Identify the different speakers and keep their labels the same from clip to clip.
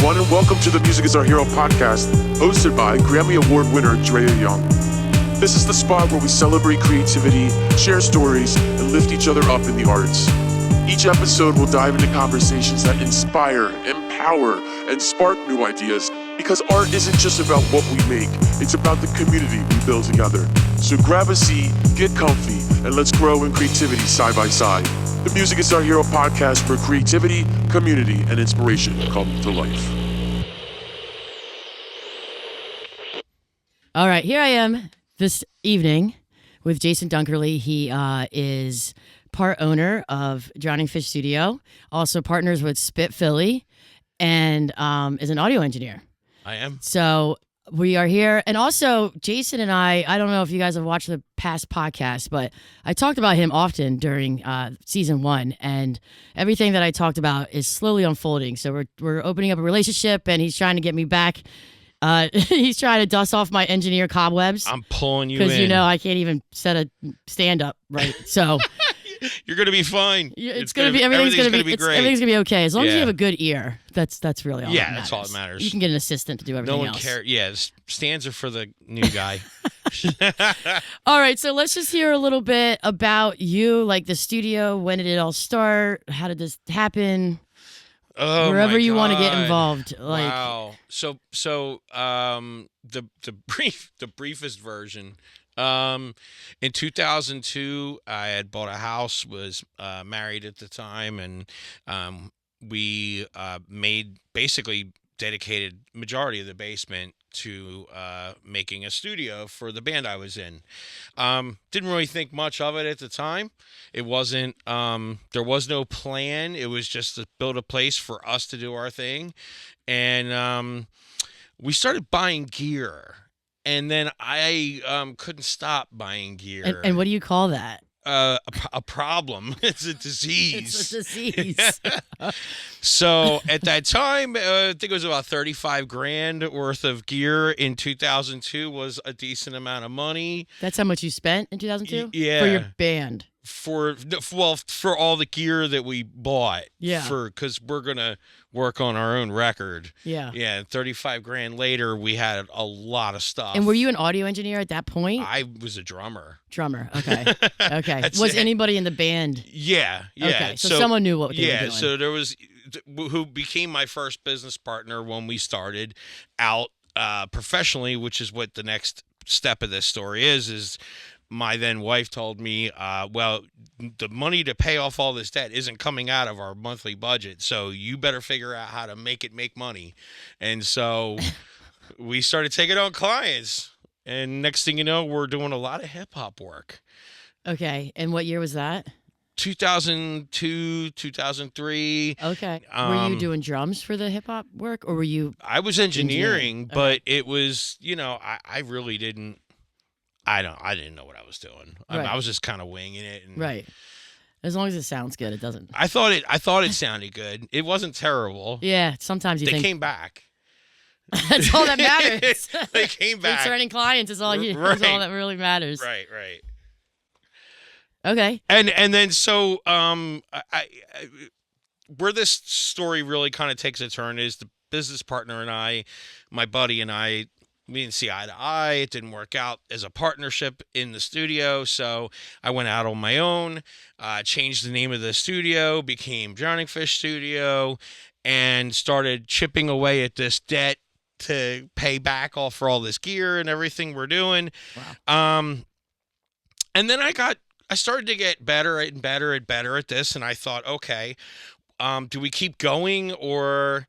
Speaker 1: everyone, and welcome to the Music is Our Hero podcast, hosted by Grammy Award winner Drea Young. This is the spot where we celebrate creativity, share stories, and lift each other up in the arts. Each episode will dive into conversations that inspire, empower, and spark new ideas, because art isn't just about what we make, it's about the community we build together. So grab a seat, get comfy, and let's grow in creativity side by side. The Music is Our Hero podcast for creativity, community, and inspiration come to life.
Speaker 2: All right, here I am this evening with Jason Dunkerley. He is part owner of Drowning Fish Studio, also partners with Spit Philly, and is an audio engineer.
Speaker 3: I am.
Speaker 2: So we are here. And also, Jason and I don't know if you guys have watched the past podcast, but I talked about him often during season 1. And everything that I talked about is slowly unfolding. So we're opening up a relationship, and he's trying to get me back. He's trying to dust off my engineer cobwebs.
Speaker 3: I'm pulling you in.
Speaker 2: Because, I can't even set a stand-up right. So
Speaker 3: you're going to be fine.
Speaker 2: It's going to be, everything's going to be great. Everything's going to be okay. As long as you have a good ear, that's really all that matters.
Speaker 3: That's all that matters.
Speaker 2: You can get an assistant to do everything else.
Speaker 3: No one cares. Yeah, stands are for the new guy.
Speaker 2: All right, so let's just hear a little bit about you, like the studio. When did it all start? How did this happen?
Speaker 3: Oh,
Speaker 2: wherever you want to
Speaker 3: God.
Speaker 2: get involved.
Speaker 3: Wow. So the briefest version. In 2002, I had bought a house, was married at the time, and we basically dedicated majority of the basement to making a studio for the band I was in. Didn't really think much of it at the time. It wasn't, there was no plan. It was just to build a place for us to do our thing. And we started buying gear. And then I couldn't stop buying gear.
Speaker 2: And what do you call that?
Speaker 3: A problem. It's a disease.
Speaker 2: It's a disease.
Speaker 3: So at that time, I think it was about $35,000 worth of gear in 2002 was a decent amount of money.
Speaker 2: That's how much you spent in 2002?
Speaker 3: Yeah.
Speaker 2: For your band?
Speaker 3: For all the gear that we bought.
Speaker 2: Yeah.
Speaker 3: Because we're going to work on our own record.
Speaker 2: Yeah.
Speaker 3: Yeah. $35,000 later, we had a lot of stuff.
Speaker 2: And were you an audio engineer at that point?
Speaker 3: I was a drummer.
Speaker 2: Okay. Okay. Was anybody in the band?
Speaker 3: Yeah.
Speaker 2: Okay. So someone knew what they were doing.
Speaker 3: Yeah. So there was who became my first business partner when we started out professionally, which is what the next step of this story is my then wife told me, well, the money to pay off all this debt isn't coming out of our monthly budget, so you better figure out how to make money. And so we started taking on clients, and next thing you know, we're doing a lot of hip-hop work.
Speaker 2: Okay. And what year was that?
Speaker 3: 2002, 2003.
Speaker 2: Okay. Were you doing drums for the hip-hop work, or were you...
Speaker 3: I was engineering, but it was, I really didn't... I didn't know what I was doing.
Speaker 2: Right.
Speaker 3: I was just kind of winging it. And
Speaker 2: right. As long as it sounds good, it doesn't.
Speaker 3: I thought it sounded good. It wasn't terrible.
Speaker 2: Yeah. Sometimes
Speaker 3: they came back.
Speaker 2: That's all that matters.
Speaker 3: They came back.
Speaker 2: Returning clients is all is all that really matters.
Speaker 3: Right.
Speaker 2: Okay.
Speaker 3: And then so where this story really kind of takes a turn is the business partner and I, my buddy and I. We didn't see eye to eye. It didn't work out as a partnership in the studio. So I went out on my own, changed the name of the studio, became Drowning Fish Studio, and started chipping away at this debt to pay back for all this gear and everything we're doing.
Speaker 2: Wow.
Speaker 3: And then I started to get better and better and better at this. And I thought, okay, do we keep going or...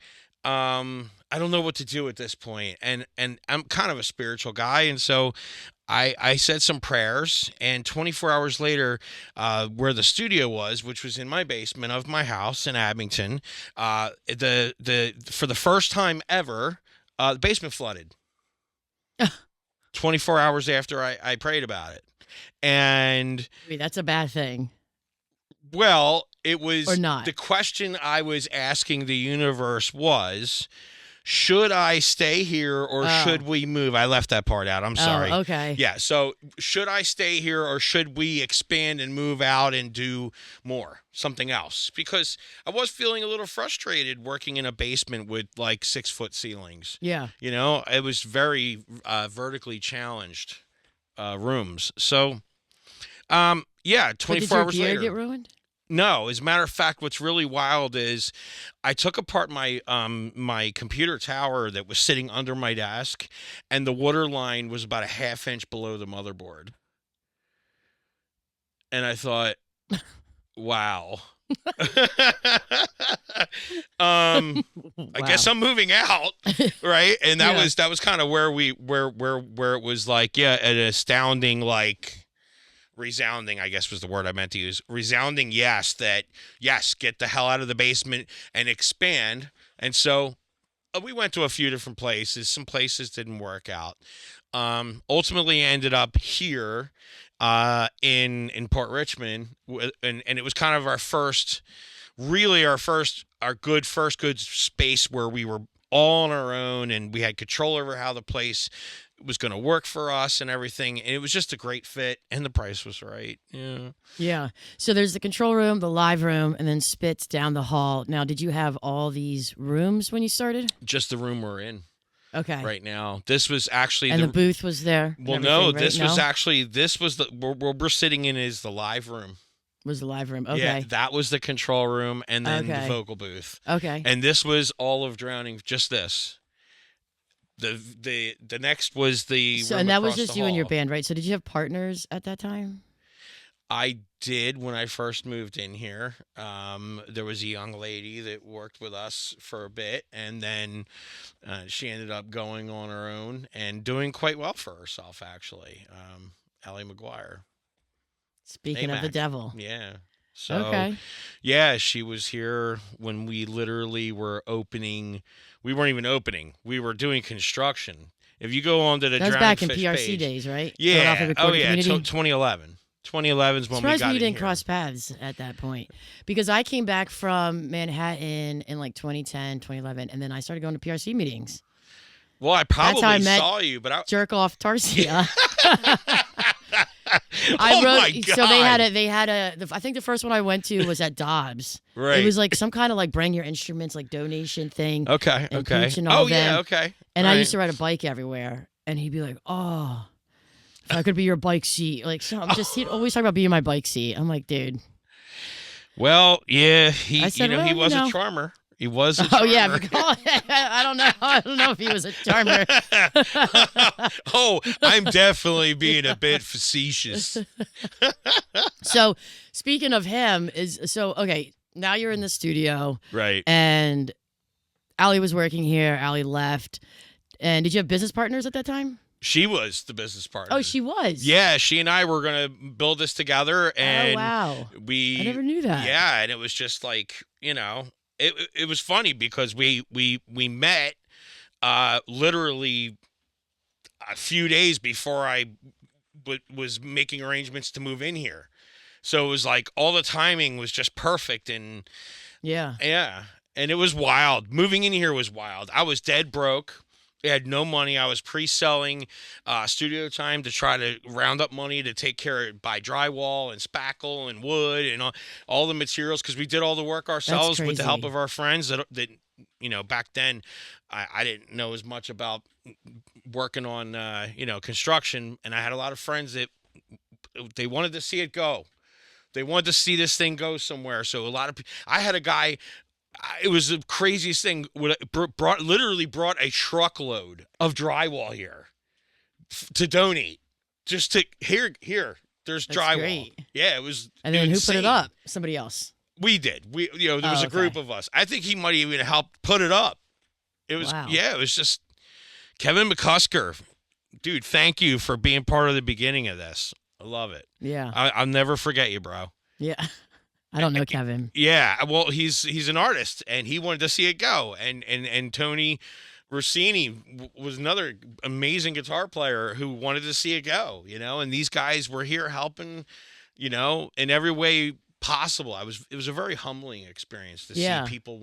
Speaker 3: I don't know what to do at this point. And I'm kind of a spiritual guy. And so I said some prayers, and 24 hours later, where the studio was, which was in my basement of my house in Abington, for the first time ever, the basement flooded. 24 hours after I prayed about it. And
Speaker 2: that's a bad thing.
Speaker 3: Well, it was
Speaker 2: or not.
Speaker 3: The question I was asking the universe was, should I stay here or should we move? I left that part out. I'm sorry.
Speaker 2: Oh, okay.
Speaker 3: Yeah. So should I stay here or should we expand and move out and do more, something else? Because I was feeling a little frustrated working in a basement with like 6-foot ceilings.
Speaker 2: Yeah.
Speaker 3: You know, it was very vertically challenged rooms. So, yeah, 24 hours
Speaker 2: Did your gear
Speaker 3: later.
Speaker 2: get ruined?
Speaker 3: No, as a matter of fact, what's really wild is I took apart my my computer tower that was sitting under my desk, and the water line was about a half-inch below the motherboard. And I thought, wow. I guess I'm moving out, right? And that was kind of where it was like, yeah, an astounding, like, resounding, I guess was the word I meant to use. Resounding yes, get the hell out of the basement and expand. And so we went to a few different places. Some places didn't work out. Ultimately ended up here in Port Richmond, and it was kind of our good space where we were all on our own and we had control over how the place was going to work for us and everything, and it was just a great fit, and the price was right.
Speaker 2: Yeah. So there's the control room, the live room, and then Spitz down the hall. Now, did you have all these rooms when you started?
Speaker 3: Just the room we're in
Speaker 2: right
Speaker 3: now. This was actually
Speaker 2: the booth was there.
Speaker 3: Well, no, this was the where we're sitting in is the live room.
Speaker 2: Was the live room? Okay.
Speaker 3: Yeah, that was the control room, and then the vocal booth.
Speaker 2: Okay.
Speaker 3: And this was all of Drowning. Just this. The next was the
Speaker 2: so,
Speaker 3: room
Speaker 2: and that was just
Speaker 3: the
Speaker 2: you and your
Speaker 3: hall.
Speaker 2: band, right? So did you have partners at that time?
Speaker 3: I did when I first moved in here. There was a young lady that worked with us for a bit, and then she ended up going on her own and doing quite well for herself, actually. Allie McGuire.
Speaker 2: Speaking of the devil.
Speaker 3: Yeah. So, yeah, she was here when we literally were opening. We weren't even opening. We were doing construction. If you go on to the
Speaker 2: That was
Speaker 3: Drowning
Speaker 2: back in
Speaker 3: Fish
Speaker 2: PRC
Speaker 3: page,
Speaker 2: days, right?
Speaker 3: Yeah.
Speaker 2: Community?
Speaker 3: 2011. 2011 is when we got
Speaker 2: Surprised we
Speaker 3: in
Speaker 2: didn't
Speaker 3: here.
Speaker 2: cross paths at that point. Because I came back from Manhattan in like 2010, 2011, and then I started going to PRC meetings.
Speaker 3: Well, I probably
Speaker 2: I met
Speaker 3: saw you, but I
Speaker 2: Jerk off Tarsia.
Speaker 3: Oh my God.
Speaker 2: So they had a. I think the first one I went to was at Dobbs.
Speaker 3: Right.
Speaker 2: It was like some kind of like bring your instruments like donation thing.
Speaker 3: Okay.
Speaker 2: and
Speaker 3: Okay.
Speaker 2: Pooch and all them.
Speaker 3: Yeah. Okay.
Speaker 2: And
Speaker 3: All
Speaker 2: I
Speaker 3: right.
Speaker 2: used to ride a bike everywhere, and he'd be like, "Oh, if I could be your bike seat." Like, so I'm just he'd always talk about being my bike seat. I'm like, dude.
Speaker 3: Well, yeah, he
Speaker 2: I said,
Speaker 3: he
Speaker 2: well,
Speaker 3: was
Speaker 2: you know.
Speaker 3: a charmer. He was a
Speaker 2: Oh
Speaker 3: charmer.
Speaker 2: yeah, I don't know. I don't know if he was a charmer.
Speaker 3: Oh, I'm definitely being a bit facetious.
Speaker 2: So speaking of him, okay. Now you're in the studio,
Speaker 3: Right.
Speaker 2: and Allie was working here. Allie left. And did you have business partners at that time?
Speaker 3: She was the business partner.
Speaker 2: Oh, she was.
Speaker 3: Yeah, she and I were gonna build this together, and
Speaker 2: oh wow. I never knew that.
Speaker 3: Yeah, and it was just like, it was funny because we met literally a few days before I was making arrangements to move in here. So it was like all the timing was just perfect, and
Speaker 2: Yeah.
Speaker 3: and it was wild. Moving in here was wild. I was dead broke. I had no money. I was pre-selling studio time to try to round up money to take care of buy drywall and spackle and wood and all the materials, because we did all the work ourselves with the help
Speaker 2: crazy.
Speaker 3: of our friends that back then I didn't know as much about working on construction, and I had a lot of friends that they wanted to see it go. They wanted to see this thing go somewhere. So a lot of I had a guy. It was the craziest thing. Literally brought a truckload of drywall here to donate. Just to here. There's
Speaker 2: That's
Speaker 3: drywall.
Speaker 2: great.
Speaker 3: Yeah, it was.
Speaker 2: And then
Speaker 3: insane.
Speaker 2: who put it up? Somebody else.
Speaker 3: We did. There was a group of us. I think he might even help put it up. It was.
Speaker 2: Wow.
Speaker 3: Yeah, it was just Kevin McCusker, dude. Thank you for being part of the beginning of this. I love it.
Speaker 2: Yeah.
Speaker 3: I'll never forget you, bro.
Speaker 2: Yeah. I don't know Kevin.
Speaker 3: Yeah, well, he's an artist, and he wanted to see it go. And Tony Rossini was another amazing guitar player who wanted to see it go. And these guys were here helping, in every way possible. It was a very humbling experience to
Speaker 2: Yeah.
Speaker 3: see people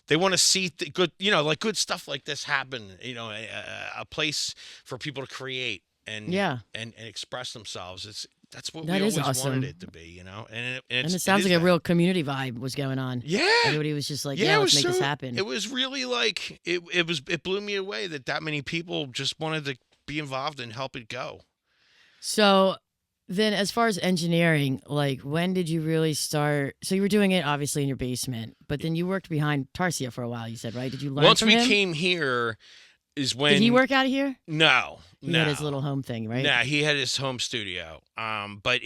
Speaker 3: they want to see good, like good stuff like this happen, a place for people to create
Speaker 2: Yeah.
Speaker 3: and express themselves. That's what
Speaker 2: That
Speaker 3: we
Speaker 2: is
Speaker 3: always
Speaker 2: awesome.
Speaker 3: wanted it to be, and
Speaker 2: it sounds
Speaker 3: is
Speaker 2: like a
Speaker 3: that.
Speaker 2: real community vibe was going on.
Speaker 3: Yeah.
Speaker 2: Everybody was just like,
Speaker 3: Yeah,
Speaker 2: let's make this happen.
Speaker 3: It was really like it blew me away that many people just wanted to be involved and help it go.
Speaker 2: So then as far as engineering, like when did you really start? So you were doing it obviously in your basement, but then you worked behind Tarsia for a while, you said, right? Did you learn
Speaker 3: Once
Speaker 2: from
Speaker 3: we
Speaker 2: him?
Speaker 3: came here is when
Speaker 2: Did he work out of here?
Speaker 3: No.
Speaker 2: He had his little home thing, right?
Speaker 3: Nah, he had his home studio. But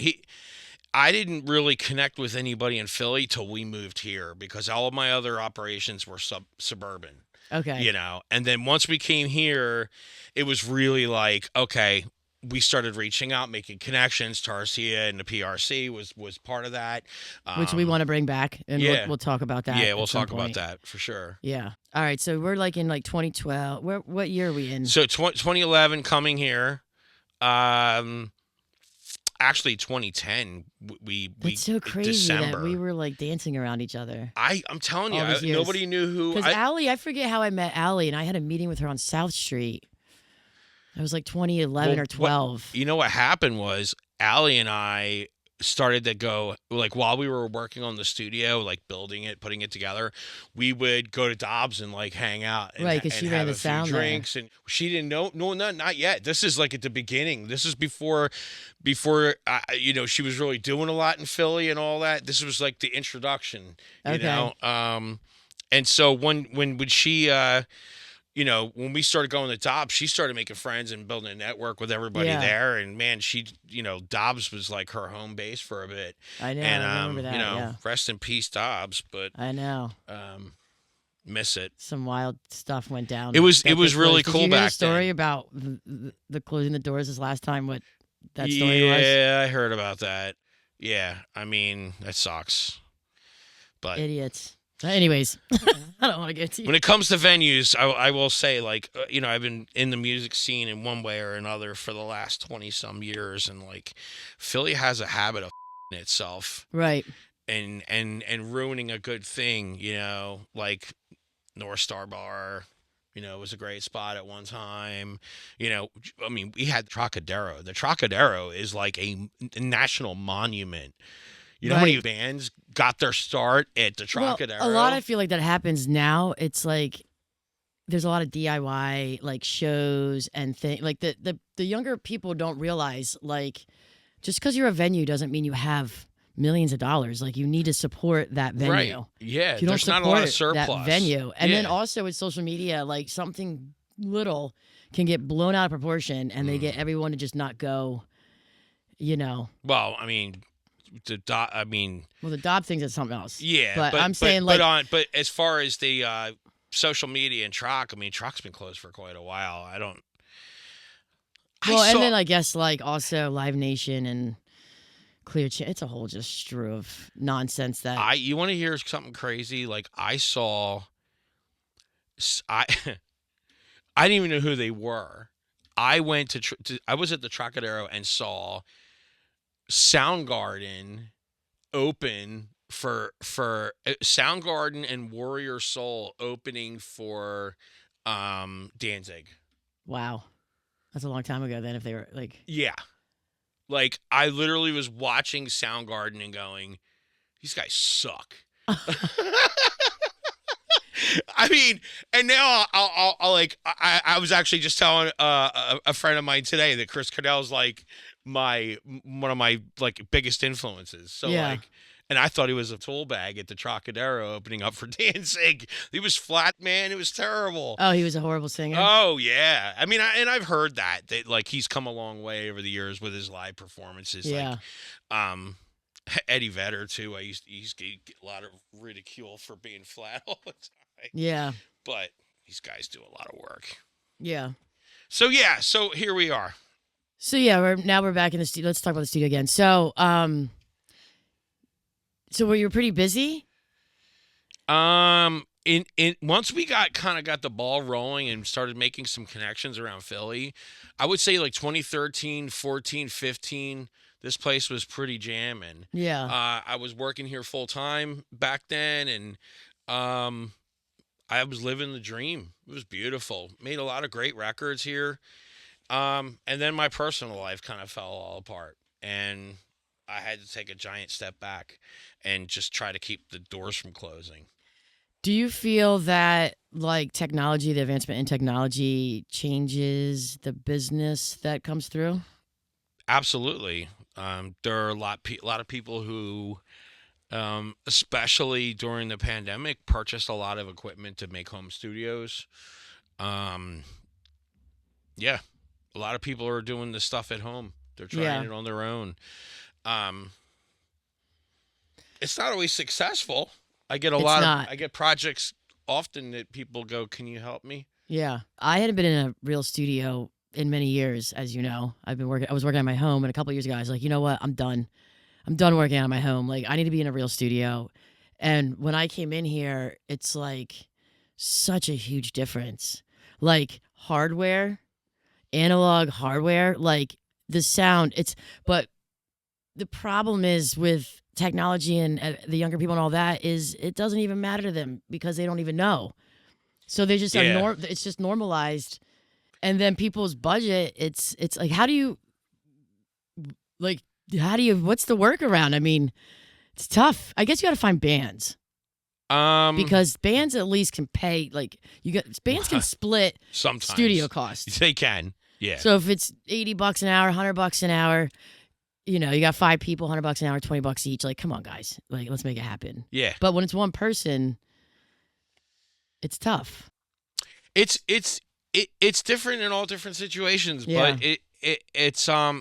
Speaker 3: I didn't really connect with anybody in Philly till we moved here because all of my other operations were suburban.
Speaker 2: Okay.
Speaker 3: And then once we came here, it was really like, okay, we started reaching out, making connections. Tarsia and the PRC was part of that.
Speaker 2: Which we want to bring back, and
Speaker 3: yeah.
Speaker 2: we'll talk about that.
Speaker 3: Yeah, we'll
Speaker 2: at some
Speaker 3: talk about
Speaker 2: point.
Speaker 3: that for sure.
Speaker 2: Yeah. All right. So we're like in like 2012. What year are we in?
Speaker 3: So 2011 coming here. Actually 2010 we
Speaker 2: It's so crazy
Speaker 3: December.
Speaker 2: that we were like dancing around each other.
Speaker 3: I'm telling you,
Speaker 2: all these years.
Speaker 3: nobody knew who.
Speaker 2: Because Allie, I forget how I met Allie, and I had a meeting with her on South Street. It was like 2011 or 12.
Speaker 3: You know what happened was Allie and I started to go, like, while we were working on the studio, like building it, putting it together, we would go to Dobbs and like hang out, and,
Speaker 2: Right, 'cause she ran
Speaker 3: have
Speaker 2: the
Speaker 3: a few
Speaker 2: sound there.
Speaker 3: drinks, and she didn't know, no, not yet. This is like at the beginning. This is before, she was really doing a lot in Philly and all that. This was like the introduction, you know. And so when she when we started going to Dobbs, she started making friends and building a network with everybody there. And man, Dobbs was like her home base for a bit.
Speaker 2: I know.
Speaker 3: And
Speaker 2: I remember that.
Speaker 3: rest in peace, Dobbs. But
Speaker 2: I know.
Speaker 3: Miss it.
Speaker 2: Some wild stuff went down.
Speaker 3: It was
Speaker 2: that
Speaker 3: really
Speaker 2: closed.
Speaker 3: cool
Speaker 2: Did you hear
Speaker 3: back
Speaker 2: the story
Speaker 3: then.
Speaker 2: about the closing the doors this last time? What that story was?
Speaker 3: Yeah, I heard about that. Yeah, I mean that sucks. But
Speaker 2: Idiots. Anyways, I don't want to get to you.
Speaker 3: when it comes to venues, I will say, like, I've been in the music scene in one way or another for the last 20 some years, and like Philly has a habit of itself,
Speaker 2: Right.
Speaker 3: and ruining a good thing. Like North Star Bar, was a great spot at one time. I mean, we had Trocadero. The Trocadero is like a national monument. You know how many bands got their start at the Trocadero?
Speaker 2: Well, a lot, I feel like that happens now. It's like there's a lot of DIY like shows and things. Like the younger people don't realize, like, just because you're a venue doesn't mean you have millions of dollars. Like, you need to support that venue.
Speaker 3: Right. Yeah.
Speaker 2: If you don't
Speaker 3: There's
Speaker 2: support
Speaker 3: not a lot of surplus.
Speaker 2: that venue, and then
Speaker 3: Yeah.
Speaker 2: also with social media, like something little can get blown out of proportion, and they get everyone to just not go.
Speaker 3: Well, I mean, the
Speaker 2: Dobb thing's is something else.
Speaker 3: yeah,
Speaker 2: but I'm saying, like,
Speaker 3: but as far as the social media and Troc, I mean, Troc's been closed for quite a while.
Speaker 2: and then I guess like also Live Nation and Clear Channel. It's a whole just strew of nonsense that
Speaker 3: you want to hear something crazy? Like I didn't even know who they were. I went I was at the Trocadero and saw Soundgarden open for Soundgarden and Warrior Soul opening for Danzig.
Speaker 2: Wow, that's a long time ago. Then if they were like,
Speaker 3: Yeah. Like I literally was watching Soundgarden and going, these guys suck. I mean, and now I'll like I was actually just telling a friend of mine today that Chris Cornell's like one of my like biggest influences. So
Speaker 2: Yeah.
Speaker 3: like, and I thought he was a tool bag at the Trocadero opening up for Danzig. He was flat, man. It was terrible.
Speaker 2: oh, he was a horrible singer.
Speaker 3: Oh yeah, I mean, I've heard that like he's come a long way over the years with his live performances.
Speaker 2: Yeah.
Speaker 3: Like, Eddie Vedder too. He used to get a lot of ridicule for being flat all the time.
Speaker 2: Yeah.
Speaker 3: But these guys do a lot of work.
Speaker 2: Yeah.
Speaker 3: So here we are.
Speaker 2: So yeah, we're back in the studio. Let's talk about the studio again. So so were you pretty busy?
Speaker 3: in once we got the ball rolling and started making some connections around Philly, I would say like 2013, 14, 15, this place was pretty jamming.
Speaker 2: Yeah.
Speaker 3: I was working here full time back then, and I was living the dream. It was beautiful. Made a lot of great records here. And then my personal life kind of fell all apart, and I had to take a giant step back and just try to keep the doors from closing.
Speaker 2: Do you feel that like technology, the advancement in technology changes the business that comes through?
Speaker 3: Absolutely. There are a lot of people who, especially during the pandemic, purchased a lot of equipment to make home studios. Yeah, a lot of people are doing this stuff at home. They're trying it on their own. It's not always successful. I get I get projects often that people go, "Can you help me?"
Speaker 2: Yeah. I hadn't been in a real studio in many years, as you know. I was working at my home, and a couple of years ago I was like, you know what? I'm done. I'm done working out of my home. Like, I need to be in a real studio. And when I came in here, it's like such a huge difference. Like hardware, analog hardware, like the sound, but the problem is with technology and the younger people and all that is it doesn't even matter to them because they don't even know. So they just it's just normalized. And then people's budget, it's like, what's the workaround? I mean, it's tough. I guess you got to find bands. Because bands at least can pay, bands can split
Speaker 3: sometimes
Speaker 2: studio costs.
Speaker 3: They can. Yeah.
Speaker 2: So if it's $80 an hour, $100 an hour, you got 5 people, $100 an hour, $20 each. Like, come on, guys. Like, let's make it happen.
Speaker 3: Yeah.
Speaker 2: But when it's one person, it's tough.
Speaker 3: It's different in all different situations,
Speaker 2: Yeah.
Speaker 3: but it's I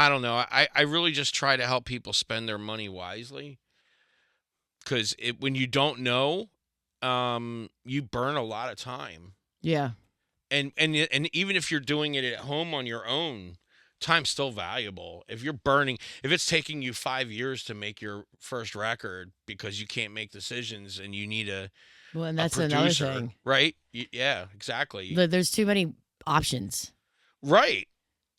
Speaker 3: don't know. I really just try to help people spend their money wisely, because when you don't know, you burn a lot of time.
Speaker 2: Yeah.
Speaker 3: And even if you're doing it at home on your own, time's still valuable. If it's taking you 5 years to make your first record because you can't make decisions and you need
Speaker 2: and that's
Speaker 3: producer,
Speaker 2: another thing,
Speaker 3: right? Yeah, exactly.
Speaker 2: There's too many options.
Speaker 3: Right.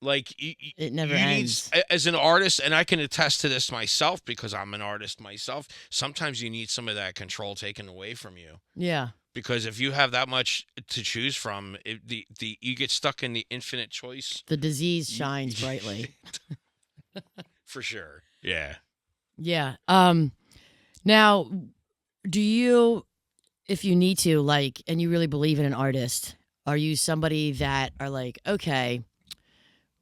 Speaker 3: Like
Speaker 2: it never ends.
Speaker 3: As an artist, and I can attest to this myself because I'm an artist myself, sometimes you need some of that control taken away from you.
Speaker 2: Yeah.
Speaker 3: Because if you have that much to choose from, you get stuck in the infinite choice.
Speaker 2: The disease shines brightly.
Speaker 3: For sure. Yeah.
Speaker 2: Yeah. Now, do you, if you need to, and you really believe in an artist, are you somebody that are like, okay,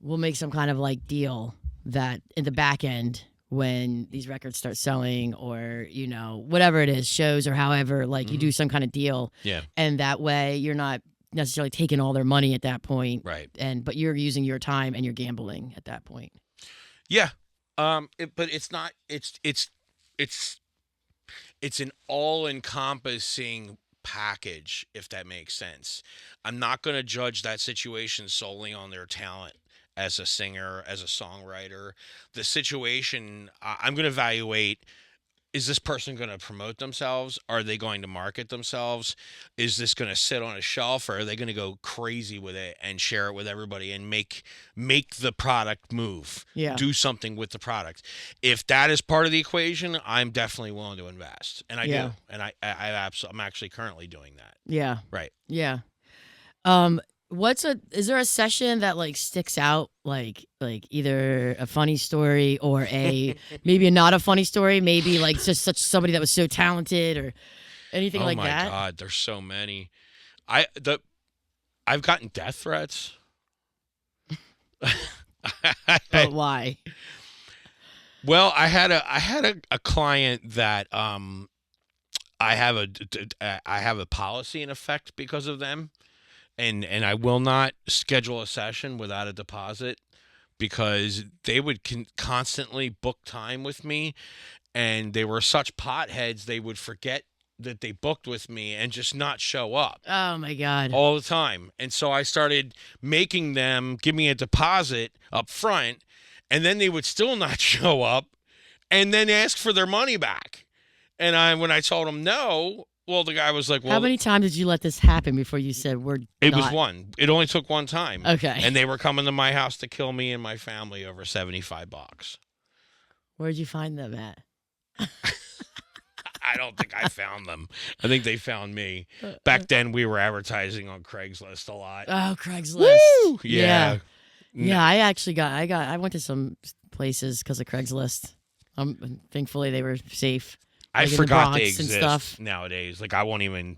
Speaker 2: we'll make some kind of deal that in the back end when these records start selling, or whatever it is, shows or however, you do some kind of deal, and that way you're not necessarily taking all their money at that point,
Speaker 3: right?
Speaker 2: But you're using your time and you're gambling at that point.
Speaker 3: Yeah. But it's not. It's an all-encompassing package, if that makes sense. I'm not going to judge that situation solely on their talent as a singer, as a songwriter. The situation, I'm going to evaluate, is this person going to promote themselves? Are they going to market themselves? Is this going to sit on a shelf, or are they going to go crazy with it and share it with everybody and make the product move?
Speaker 2: Yeah.
Speaker 3: Do something with the product. If that is part of the equation, I'm definitely willing to invest. And I do. And I'm actually currently doing that.
Speaker 2: Yeah.
Speaker 3: Right.
Speaker 2: Yeah. Is there a session that sticks out, like either a funny story or maybe a not a funny story, maybe just such somebody that was so talented or anything like that?
Speaker 3: Oh my God, there's so many. I've gotten death threats.
Speaker 2: But why?
Speaker 3: Well, I had a client that I have a policy in effect because of them. And I will not schedule a session without a deposit, because they would constantly book time with me, and they were such potheads they would forget that they booked with me and just not show up.
Speaker 2: Oh my God.
Speaker 3: All the time. And so I started making them give me a deposit up front, and then they would still not show up and then ask for their money back. And when I told them no, Well, the guy was like, well,
Speaker 2: How many times did you let this happen before you said we're
Speaker 3: it
Speaker 2: not?
Speaker 3: was one. It only took one time.
Speaker 2: Okay.
Speaker 3: And they were coming to my house to kill me and my family over $75.
Speaker 2: Where'd you find them at?
Speaker 3: I don't think I found them. I think they found me. Back then, we were advertising on Craigslist a lot.
Speaker 2: Oh, Craigslist.
Speaker 3: Woo! Yeah.
Speaker 2: Yeah, I went to some places because of Craigslist. Thankfully they were safe.
Speaker 3: I
Speaker 2: like in the
Speaker 3: forgot they
Speaker 2: Bronx and stuff.
Speaker 3: exist nowadays. Like, I won't even.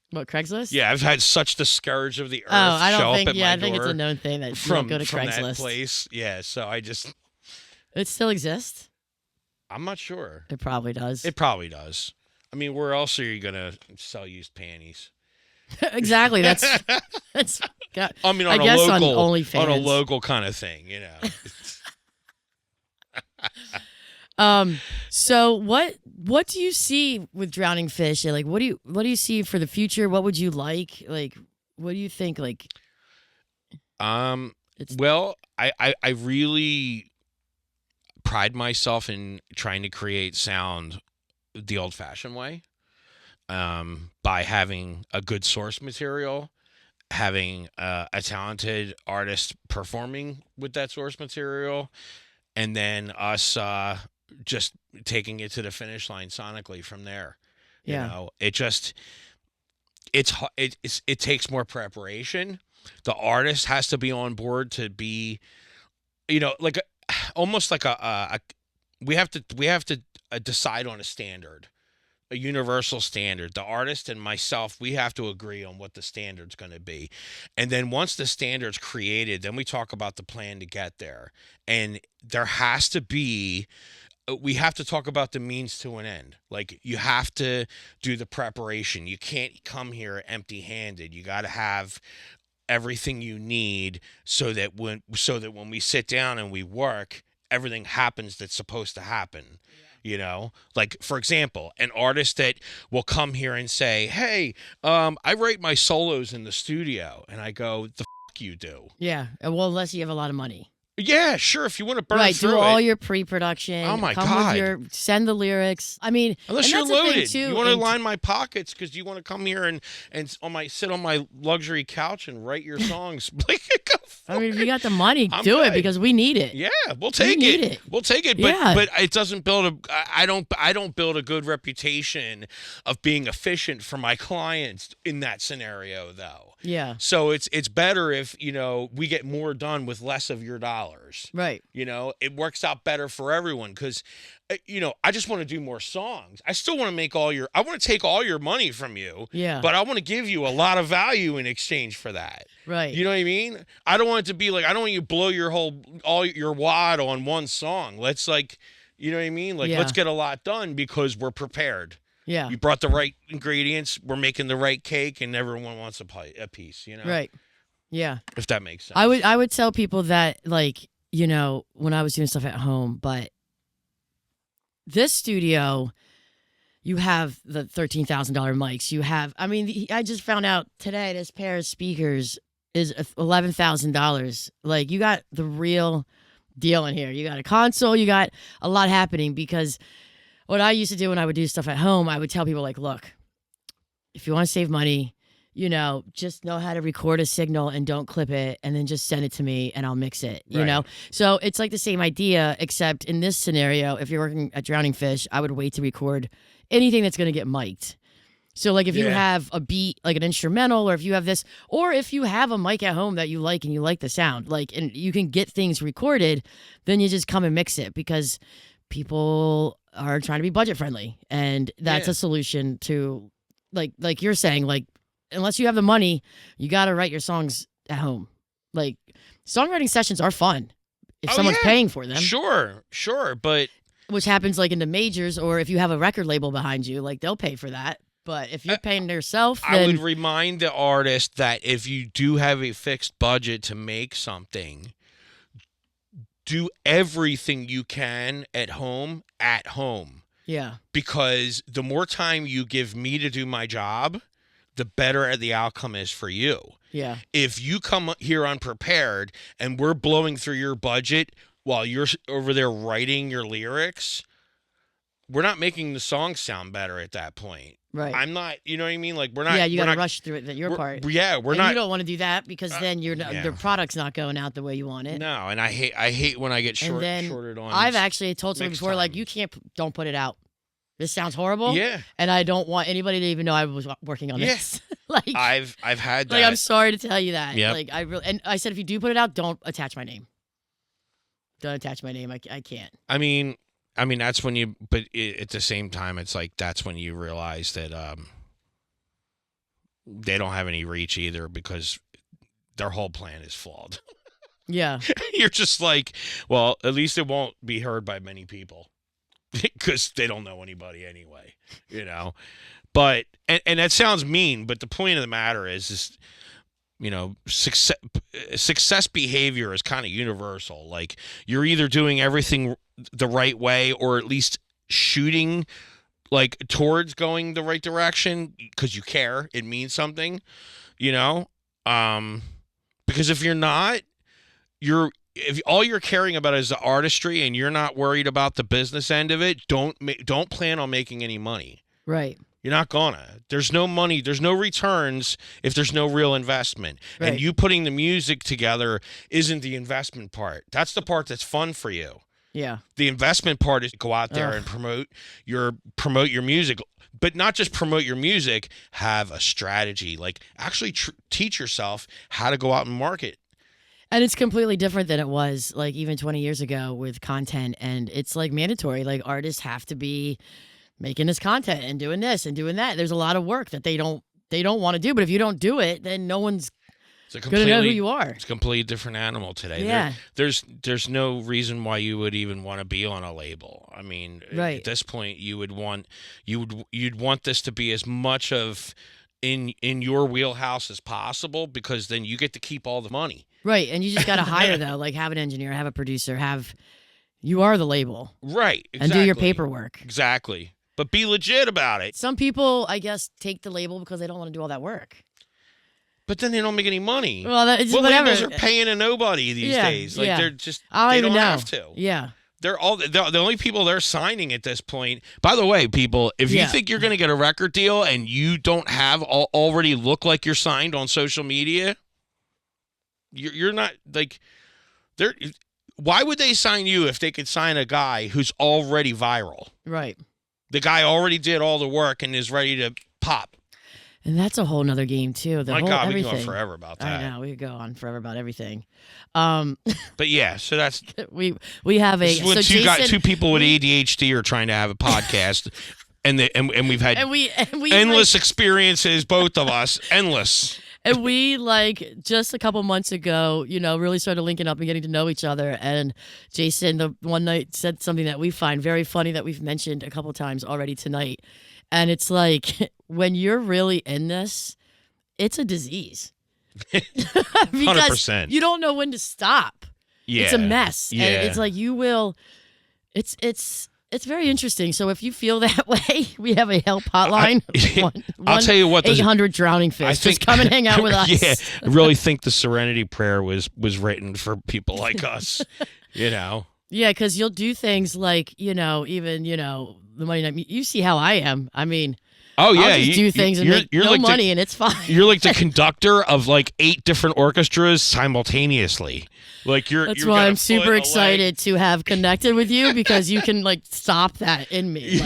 Speaker 2: What, Craigslist?
Speaker 3: Yeah, I've had such the scourge of the earth
Speaker 2: I
Speaker 3: show
Speaker 2: don't
Speaker 3: up
Speaker 2: think.
Speaker 3: at
Speaker 2: Yeah,
Speaker 3: my
Speaker 2: I think
Speaker 3: door
Speaker 2: it's a known thing that you
Speaker 3: from,
Speaker 2: don't go to
Speaker 3: from
Speaker 2: Craigslist.
Speaker 3: that place. Yeah, so I just.
Speaker 2: It still exists.
Speaker 3: I'm not sure.
Speaker 2: It probably does.
Speaker 3: It probably does. I mean, where else are you gonna sell used panties?
Speaker 2: Exactly. That's.
Speaker 3: I mean,
Speaker 2: I
Speaker 3: on a
Speaker 2: guess on
Speaker 3: local,
Speaker 2: OnlyFans.
Speaker 3: on a local kind of thing, you know.
Speaker 2: So what do you see with Drowning Fish? Like, what do you see for the future? What would you like? Like, what do you think? Like,
Speaker 3: well, I really pride myself in trying to create sound the old-fashioned way, by having a good source material, having a talented artist performing with that source material, and then us just taking it to the finish line sonically from there.
Speaker 2: Yeah.
Speaker 3: You know, it takes more preparation. The artist has to be on board to be, you know, like almost like we have to decide on a standard, a universal standard. The artist and myself, we have to agree on what the standard's going to be. And then once the standard's created, then we talk about the plan to get there. And there has to be, we have to talk about the means to an end. Like, you have to do the preparation. You can't come here empty-handed. You got to have everything you need so that when we sit down and we work, everything happens that's supposed to happen. You know, like, for example, an artist that will come here and say, hey, I write my solos in the studio. And I go, the f you do.
Speaker 2: yeah. Well, unless you have a lot of money.
Speaker 3: Yeah, sure. If you want to burn
Speaker 2: Right,
Speaker 3: through
Speaker 2: do
Speaker 3: it.
Speaker 2: all your pre-production.
Speaker 3: Oh, my
Speaker 2: come
Speaker 3: God.
Speaker 2: With send the lyrics. I mean,
Speaker 3: Unless
Speaker 2: and
Speaker 3: you're
Speaker 2: that's the thing,
Speaker 3: loaded,
Speaker 2: too,
Speaker 3: you want to
Speaker 2: and-
Speaker 3: line my pockets because you want to come here and sit on my luxury couch and write your songs. Like, go for
Speaker 2: I mean, if you
Speaker 3: it.
Speaker 2: got the money,
Speaker 3: I'm
Speaker 2: do it
Speaker 3: good.
Speaker 2: because we need it.
Speaker 3: Yeah, we'll take
Speaker 2: need
Speaker 3: it.
Speaker 2: it.
Speaker 3: We'll take it.
Speaker 2: Yeah.
Speaker 3: But it doesn't build I don't build a good reputation of being efficient for my clients in that scenario, though.
Speaker 2: Yeah.
Speaker 3: So it's better if, you know, we get more done with less of your dollars.
Speaker 2: Right.
Speaker 3: You know, it works out better for everyone because, you know, I just want to do more songs. I still want to I want to take all your money from you.
Speaker 2: Yeah.
Speaker 3: But I want to give you a lot of value in exchange for that.
Speaker 2: Right.
Speaker 3: You know what I mean? I don't want it to be like, I don't want you to blow all your wad on one song. Let's, like, you know what I mean? Like,
Speaker 2: Yeah.
Speaker 3: let's get a lot done because we're prepared.
Speaker 2: Yeah.
Speaker 3: You brought the right ingredients. We're making the right cake, and everyone wants a piece. You know,
Speaker 2: Right. Yeah.
Speaker 3: if that makes sense.
Speaker 2: I would tell people that, like, you know, when I was doing stuff at home, but this studio, you have the $13,000 mics. You have, I mean, I just found out today this pair of speakers is $11,000. Like, you got the real deal in here. You got a console. You got a lot happening because what I used to do when I would do stuff at home, I would tell people, like, look, if you want to save money, you know, just know how to record a signal and don't clip it and then just send it to me and I'll mix it, you
Speaker 3: Right.
Speaker 2: know? So it's like the same idea, except in this scenario, if you're working at Drowning Fish, I would wait to record anything that's going to get mic'd. So, like, if you
Speaker 3: Yeah.
Speaker 2: have a beat, like an instrumental, or if you have this, or if you have a mic at home that you like and you like the sound, like, and you can get things recorded, then you just come and mix it because people are trying to be budget friendly. And that's
Speaker 3: Yeah.
Speaker 2: a solution to, like you're saying, like, unless you have the money, you got to write your songs at home. Like, songwriting sessions are fun if
Speaker 3: Oh,
Speaker 2: someone's
Speaker 3: yeah.
Speaker 2: paying for them,
Speaker 3: Sure, but
Speaker 2: which happens like in the majors, or if you have a record label behind you, like, they'll pay for that. But if you're paying yourself,
Speaker 3: I
Speaker 2: then
Speaker 3: would remind the artist that if you do have a fixed budget to make something, do everything you can at home,
Speaker 2: yeah,
Speaker 3: because the more time you give me to do my job, the better the outcome is for you.
Speaker 2: yeah,
Speaker 3: If you come here unprepared and we're blowing through your budget while you're over there writing your lyrics, we're not making the song sound better at that point.
Speaker 2: Right.
Speaker 3: I'm not, you know what I mean? Like we're not.
Speaker 2: Yeah, you
Speaker 3: got
Speaker 2: to rush through it. Your part.
Speaker 3: Yeah, we're
Speaker 2: and
Speaker 3: not.
Speaker 2: You don't want to do that because then the product's not going out the way you want it.
Speaker 3: No, and I hate when I get shorted on.
Speaker 2: I've actually told someone before, like, you don't put it out. This sounds horrible.
Speaker 3: Yeah.
Speaker 2: And I don't want anybody to even know I was working on this. Like
Speaker 3: I've had that.
Speaker 2: Like, I'm sorry to tell you that.
Speaker 3: Yep.
Speaker 2: Like and I said, if you do put it out, don't attach my name. Don't attach my name. I can't.
Speaker 3: I mean that's when you. But at the same time, it's like that's when you realize that they don't have any reach either because their whole plan is flawed.
Speaker 2: Yeah.
Speaker 3: You're just like, well, at least it won't be heard by many people because they don't know anybody anyway, you know. But and that sounds mean, but the point of the matter is you know, success behavior is kind of universal. Like you're either doing everything the right way or at least shooting like towards going the right direction because you care. It means something, you know. Because if you're not, if all you're caring about is the artistry and you're not worried about the business end of it, don't plan on making any money.
Speaker 2: Right.
Speaker 3: You're not gonna. There's no money. There's no returns if there's no real investment.
Speaker 2: Right.
Speaker 3: And you putting the music together isn't the investment part. That's the part that's fun for you.
Speaker 2: Yeah.
Speaker 3: The investment part is go out there and promote your music, but not just promote your music. Have a strategy. Like actually teach yourself how to go out and market.
Speaker 2: And it's completely different than it was like even 20 years ago with content. And it's like mandatory. Like artists have to be making this content and doing this and doing that. There's a lot of work that they don't want to do. But if you don't do it, then no one's going to know who you are.
Speaker 3: It's a completely different animal today.
Speaker 2: Yeah.
Speaker 3: There's no reason why you would even want to be on a label. I mean,
Speaker 2: right.
Speaker 3: At this point, you'd want this to be as much of in your wheelhouse as possible because then you get to keep all the money.
Speaker 2: Right. And you just got to hire though, like have an engineer, have a producer, you are the label.
Speaker 3: Right. Exactly.
Speaker 2: And do your paperwork.
Speaker 3: Exactly. But be legit about it.
Speaker 2: Some people, I guess, take the label because they don't want to do all that work.
Speaker 3: But then they don't make any money.
Speaker 2: Well, whatever.
Speaker 3: Labels are paying a nobody these days. Like they're just they don't have to.
Speaker 2: Yeah.
Speaker 3: They're the only people they're signing at this point. By the way, people, if you think you're going to get a record deal and you don't have already look like you're signed on social media, you're not like they're. Why would they sign you if they could sign a guy who's already viral?
Speaker 2: Right.
Speaker 3: The guy already did all the work and is ready to pop.
Speaker 2: And that's a whole nother game too.
Speaker 3: My God, we can go on forever about that.
Speaker 2: I know, we could go on forever about everything.
Speaker 3: But yeah, so that's
Speaker 2: we have a
Speaker 3: when two people with ADHD are trying to have a podcast, and we've had endless experiences, both of us, endless.
Speaker 2: And we, like, just a couple months ago, you know, really started linking up and getting to know each other. And Jason, the one night, said something that we find very funny that we've mentioned a couple times already tonight. And it's like, when you're really in this, it's a disease.
Speaker 3: 100%.
Speaker 2: You don't know when to stop.
Speaker 3: Yeah.
Speaker 2: It's a mess.
Speaker 3: Yeah.
Speaker 2: And it's like you will, it's very interesting. So if you feel that way, we have a help hotline.
Speaker 3: I'll tell you what.
Speaker 2: 800 drowning fish. Just come and hang out with us.
Speaker 3: Yeah, I really think the Serenity Prayer was written for people like us. You know.
Speaker 2: Yeah, because you'll do things like, you know, even, you know, the Monday night. You see how I am. I mean.
Speaker 3: Oh yeah,
Speaker 2: I'll just do things and make no like money, and it's fine.
Speaker 3: You're like the conductor of like 8 different orchestras simultaneously. Like
Speaker 2: That's why I'm super excited to have connected with you because you can like stop that in me,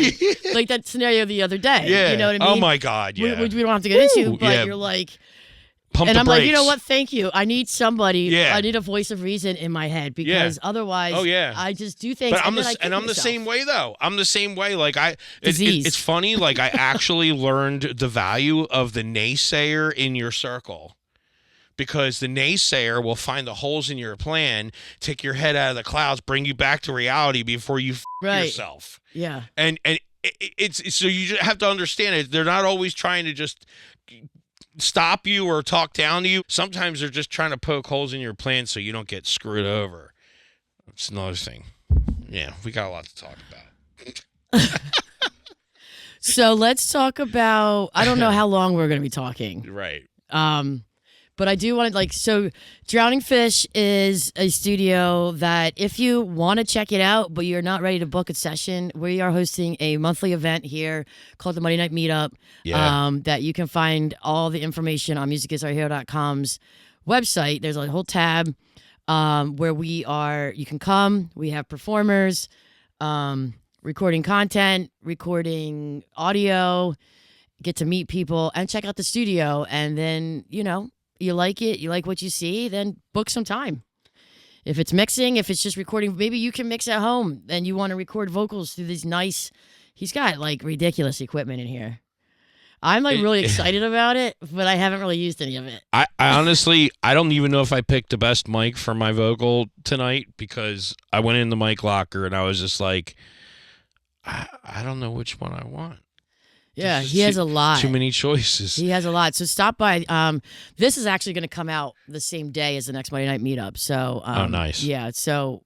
Speaker 2: like that scenario the other day.
Speaker 3: Yeah.
Speaker 2: You know what I mean?
Speaker 3: Oh my God. Yeah.
Speaker 2: We don't have to get into, but you're like.
Speaker 3: Pump
Speaker 2: and
Speaker 3: the
Speaker 2: I'm
Speaker 3: brakes.
Speaker 2: like, you know what? Thank you. I need somebody.
Speaker 3: Yeah.
Speaker 2: I need a voice of reason in my head because otherwise, I just do things.
Speaker 3: But I'm the same way though. I'm the same way. Like it's funny. Like I actually learned the value of the naysayer in your circle, because the naysayer will find the holes in your plan, take your head out of the clouds, bring you back to reality before you yourself.
Speaker 2: Yeah.
Speaker 3: And it's so you just have to understand it. They're not always trying to just stop you or talk down to you. Sometimes they're just trying to poke holes in your plan so you don't get screwed over. It's another thing. Yeah, we got a lot to talk about.
Speaker 2: So let's talk about, I don't know how long we're going to be talking.
Speaker 3: Right.
Speaker 2: But I do want to so Drowning Fish is a studio that if you want to check it out, but you're not ready to book a session, we are hosting a monthly event here called the Monday Night Meetup.
Speaker 3: Yeah.
Speaker 2: That you can find all the information on MUSICISOURHERO.com's website. There's a whole tab where you can come. We have performers, recording content, recording audio, get to meet people and check out the studio. And then, you like it, you like what you see, then book some time. If it's mixing, if it's just recording, maybe you can mix at home and you want to record vocals through these he's got ridiculous equipment in here. I'm really excited about it, but I haven't really used any of it.
Speaker 3: I honestly, I don't even know if I picked the best mic for my vocal tonight because I went in the mic locker and I was just like, I don't know which one I want.
Speaker 2: Yeah, he has a lot.
Speaker 3: Too many choices.
Speaker 2: He has a lot. So stop by. This is actually going to come out the same day as the next Monday Night Meetup. So
Speaker 3: oh, nice.
Speaker 2: Yeah, so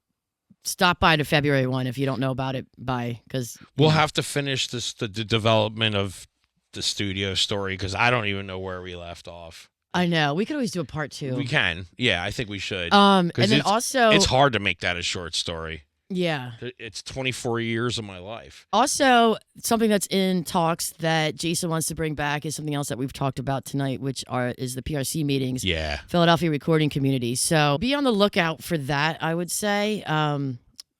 Speaker 2: stop by to February 1 if you don't know about it because
Speaker 3: we'll have to finish the development of the studio story because I don't even know where we left off.
Speaker 2: I know. We could always do a part 2.
Speaker 3: We can. Yeah, I think we should.
Speaker 2: And then also
Speaker 3: it's hard to make that a short story.
Speaker 2: Yeah.
Speaker 3: It's 24 years of my life.
Speaker 2: Also, something that's in talks that Jason wants to bring back is something else that we've talked about tonight, which is the PRC meetings.
Speaker 3: Yeah.
Speaker 2: Philadelphia Recording Community. So be on the lookout for that, I would say.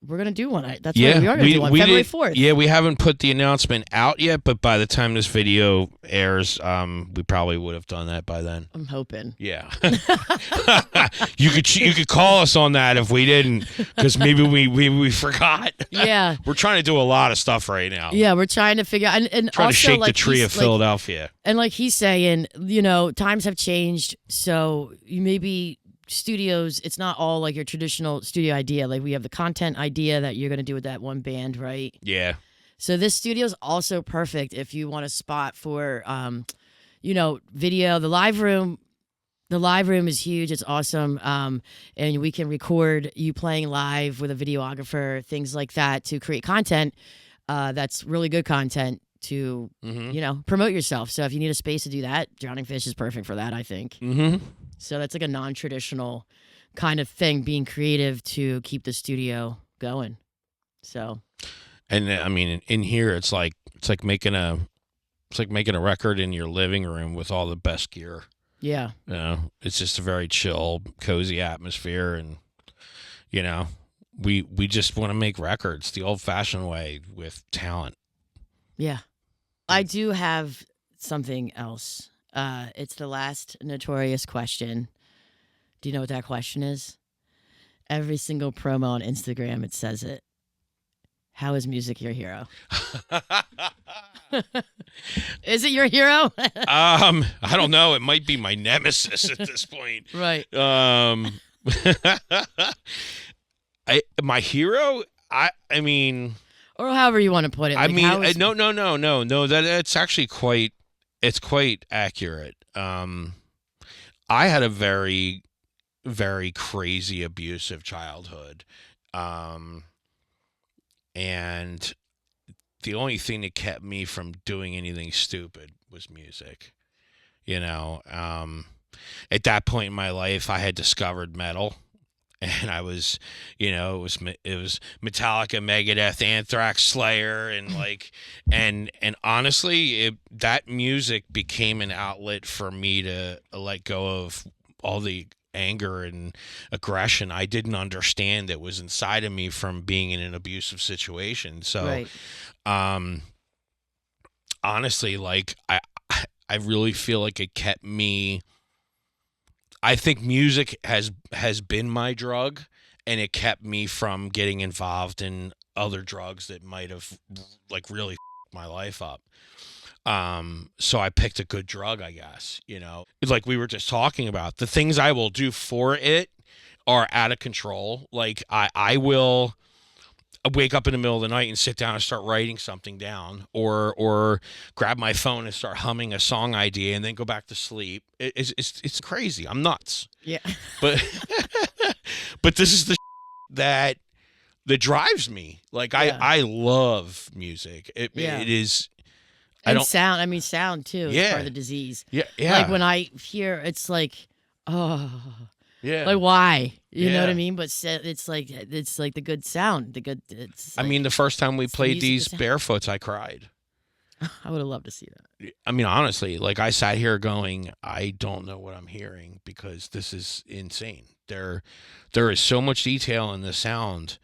Speaker 2: We're going to do one. That's right. We are going to do one. February 4th.
Speaker 3: Yeah, we haven't put the announcement out yet, but by the time this video airs, we probably would have done that by then.
Speaker 2: I'm hoping.
Speaker 3: Yeah. You could call us on that if we didn't, because maybe we forgot.
Speaker 2: Yeah.
Speaker 3: We're trying to do a lot of stuff right now.
Speaker 2: Yeah, we're trying to figure out. And
Speaker 3: trying
Speaker 2: also,
Speaker 3: to shake the tree of Philadelphia.
Speaker 2: And like he's saying, times have changed, so you maybe studios, it's not all your traditional studio idea. We have the content idea that you're going to do with that one band, right?
Speaker 3: Yeah.
Speaker 2: So this studio is also perfect if you want a spot for, video. The live room is huge. It's awesome. And we can record you playing live with a videographer, things like that to create content that's really good content to, promote yourself. So if you need a space to do that, Drowning Fish is perfect for that, I think.
Speaker 3: Mm-hmm.
Speaker 2: So that's a non-traditional kind of thing, being creative to keep the studio going. So,
Speaker 3: and I mean, in here, it's like making a record in your living room with all the best gear.
Speaker 2: Yeah,
Speaker 3: it's just a very chill, cozy atmosphere, and we just want to make records the old-fashioned way with talent.
Speaker 2: Yeah, I do have something else. It's the last notorious question. Do you know what that question is? Every single promo on Instagram, it says it. How is music your hero? Is it your hero?
Speaker 3: I don't know. It might be my nemesis at this point.
Speaker 2: Right.
Speaker 3: My hero? I mean...
Speaker 2: Or however you want to put it.
Speaker 3: No. That's actually quite accurate. I had a very, very crazy abusive childhood. And the only thing that kept me from doing anything stupid was music. At that point in my life, I had discovered metal. And I was, it was Metallica, Megadeth, Anthrax, Slayer, and and honestly, that music became an outlet for me to let go of all the anger and aggression I didn't understand that was inside of me from being in an abusive situation. So,
Speaker 2: right.
Speaker 3: Honestly, I really feel like it kept me. I think music has been my drug, and it kept me from getting involved in other drugs that might have really f***ed my life up. So I picked a good drug, I guess. Like we were just talking about, the things I will do for it are out of control. I will wake up in the middle of the night and sit down and start writing something down, or grab my phone and start humming a song idea and then go back to sleep. It's crazy. I'm nuts.
Speaker 2: Yeah.
Speaker 3: But but this is the that drives me. I love music. It is.
Speaker 2: Sound. I mean, sound too.
Speaker 3: Yeah.
Speaker 2: Is part of the disease.
Speaker 3: Yeah.
Speaker 2: When I hear, it's like, Oh,
Speaker 3: Yeah.
Speaker 2: like why? You know what I
Speaker 3: Yeah.
Speaker 2: mean? But it's like the good sound, the good.
Speaker 3: I mean, the first time we
Speaker 2: it's the
Speaker 3: played
Speaker 2: music,
Speaker 3: these
Speaker 2: the sound.
Speaker 3: barefoots, I cried.
Speaker 2: I would have loved to see that.
Speaker 3: I mean, honestly, like I sat here going, I don't know what I'm hearing because this is insane. There is so much detail in the sound,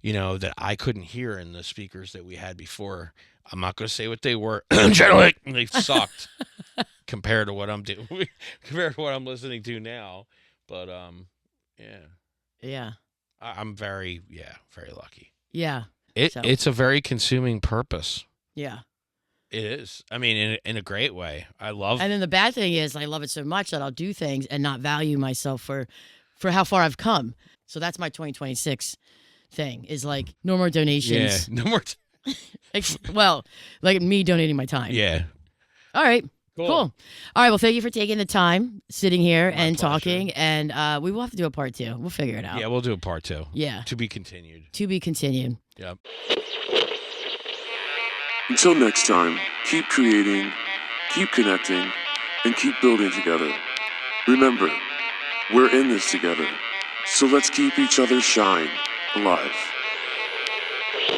Speaker 3: that I couldn't hear in the speakers that we had before. I'm not going to say what they were. Generally, they sucked compared to what I'm doing, compared to what I'm listening to now. But yeah,
Speaker 2: Yeah.
Speaker 3: I'm very lucky.
Speaker 2: Yeah. So.
Speaker 3: It's a very consuming purpose.
Speaker 2: Yeah.
Speaker 3: It is. I mean, in a great way. I love.
Speaker 2: And then the bad thing is, I love it so much that I'll do things and not value myself for how far I've come. So that's my 2026 thing. Is like no more donations.
Speaker 3: Yeah, no more.
Speaker 2: Well, like me donating my time.
Speaker 3: Yeah.
Speaker 2: All right. Cool. All right. Well, thank you for taking the time, sitting here and
Speaker 3: pleasure.
Speaker 2: talking. And we will have to do a part 2. We'll figure it out.
Speaker 3: Yeah, we'll do a part 2.
Speaker 2: Yeah.
Speaker 3: To be continued.
Speaker 2: To be continued.
Speaker 3: Yep.
Speaker 1: Until next time, keep creating, keep connecting, and keep building together. Remember, we're in this together, so let's keep each other's shine alive.